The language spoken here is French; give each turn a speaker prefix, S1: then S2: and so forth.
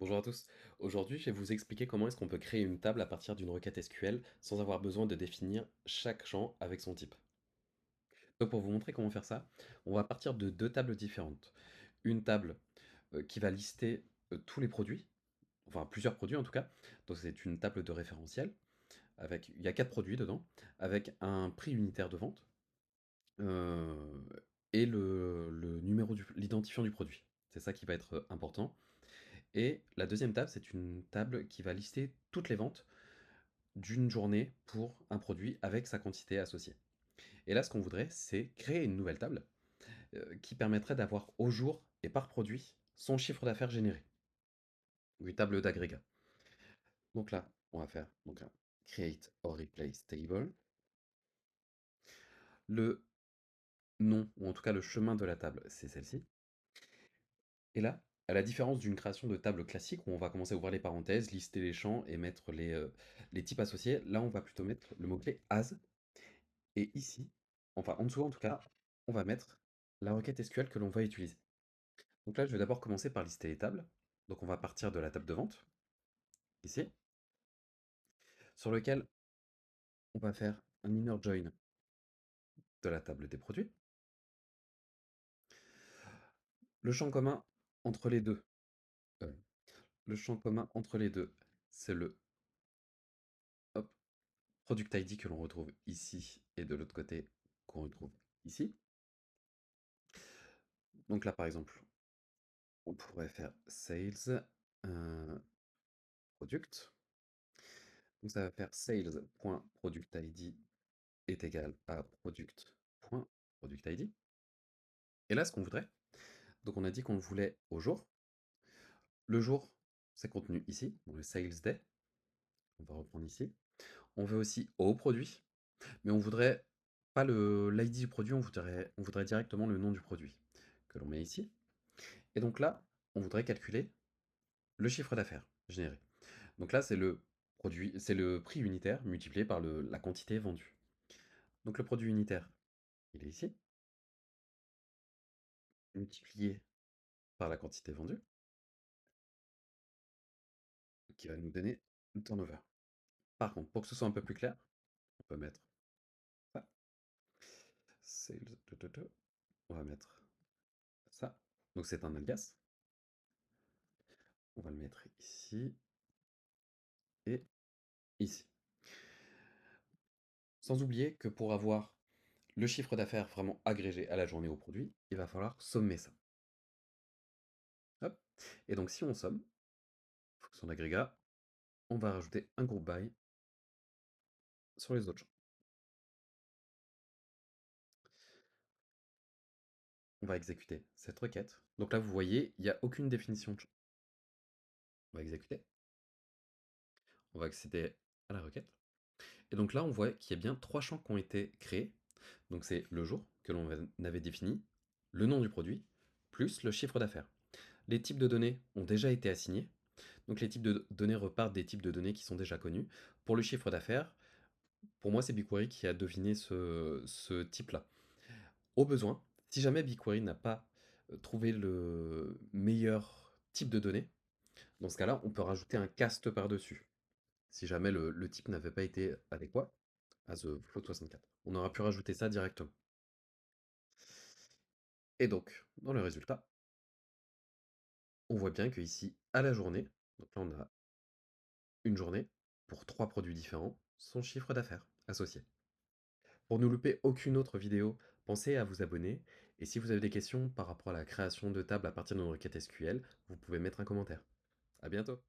S1: Bonjour à tous. Aujourd'hui, je vais vous expliquer comment est-ce qu'on peut créer une table à partir d'une requête SQL sans avoir besoin de définir chaque champ avec son type. Donc pour vous montrer comment faire ça, on va partir de deux tables différentes. Une table qui va lister tous les produits, enfin plusieurs produits en tout cas. Donc c'est une table de référentiel avec, il y a quatre produits dedans, avec un prix unitaire de vente euh, et le numéro l'identifiant du produit. C'est ça qui va être important. Et la deuxième table, c'est une table qui va lister toutes les ventes d'une journée pour un produit avec sa quantité associée. Et là, ce qu'on voudrait, c'est créer une nouvelle table qui permettrait d'avoir au jour et par produit son chiffre d'affaires généré, une table d'agrégat. Donc là, on va faire donc un create or replace table. Le nom, ou en tout cas le chemin de la table, c'est celle-ci. Et là, à la différence d'une création de table classique où on va commencer à ouvrir les parenthèses, lister les champs et mettre les types associés, là on va plutôt mettre le mot-clé as. Et ici, enfin en dessous en tout cas, on va mettre la requête SQL que l'on va utiliser. Donc là, je vais d'abord commencer par lister les tables. Donc on va partir de la table de vente, ici, sur lequel on va faire un inner join de la table des produits. Le champ commun entre les deux, euh, le champ commun entre les deux, c'est le hop, product ID que l'on retrouve ici et de l'autre côté qu'on retrouve ici. Donc là, par exemple, on pourrait faire sales product. Donc ça va faire sales.productID est égal à product.productID. Et là, ce qu'on voudrait, donc on a dit qu'on le voulait au jour. Le jour, c'est contenu ici, dans le sales day. On va reprendre ici. On veut aussi au produit, mais on voudrait pas l'ID du produit, on voudrait directement le nom du produit que l'on met ici. Et donc là, on voudrait calculer le chiffre d'affaires généré. Donc là, c'est le prix unitaire multiplié par la quantité vendue. Donc le produit unitaire, il est ici, multiplié par la quantité vendue, qui va nous donner le turnover. Par contre, pour que ce soit un peu plus clair, on peut mettre ça. Sales, on va mettre ça. Donc c'est un alias. On va le mettre ici et ici. Sans oublier que pour avoir le chiffre d'affaires vraiment agrégé à la journée au produit, il va falloir sommer ça. Hop. Et donc si on somme, fonction d'agrégat, on va rajouter un groupe by sur les autres champs. On va exécuter cette requête. Donc là, vous voyez, il n'y a aucune définition de champ. On va exécuter. On va accéder à la requête. Et donc là, on voit qu'il y a bien trois champs qui ont été créés. Donc c'est le jour que l'on avait défini, le nom du produit, plus le chiffre d'affaires. Les types de données ont déjà été assignés. Donc les types de données repartent des types de données qui sont déjà connus. Pour le chiffre d'affaires, pour moi, c'est BigQuery qui a deviné ce type-là. Au besoin, si jamais BigQuery n'a pas trouvé le meilleur type de données, dans ce cas-là, on peut rajouter un cast par-dessus, si jamais le type n'avait pas été adéquat à the float 64. On aura pu rajouter ça directement. Et donc, dans le résultat, on voit bien que ici, à la journée, donc là on a une journée pour trois produits différents, son chiffre d'affaires associé. Pour ne louper aucune autre vidéo, pensez à vous abonner. Et si vous avez des questions par rapport à la création de tables à partir d'une requête SQL, vous pouvez mettre un commentaire. À bientôt!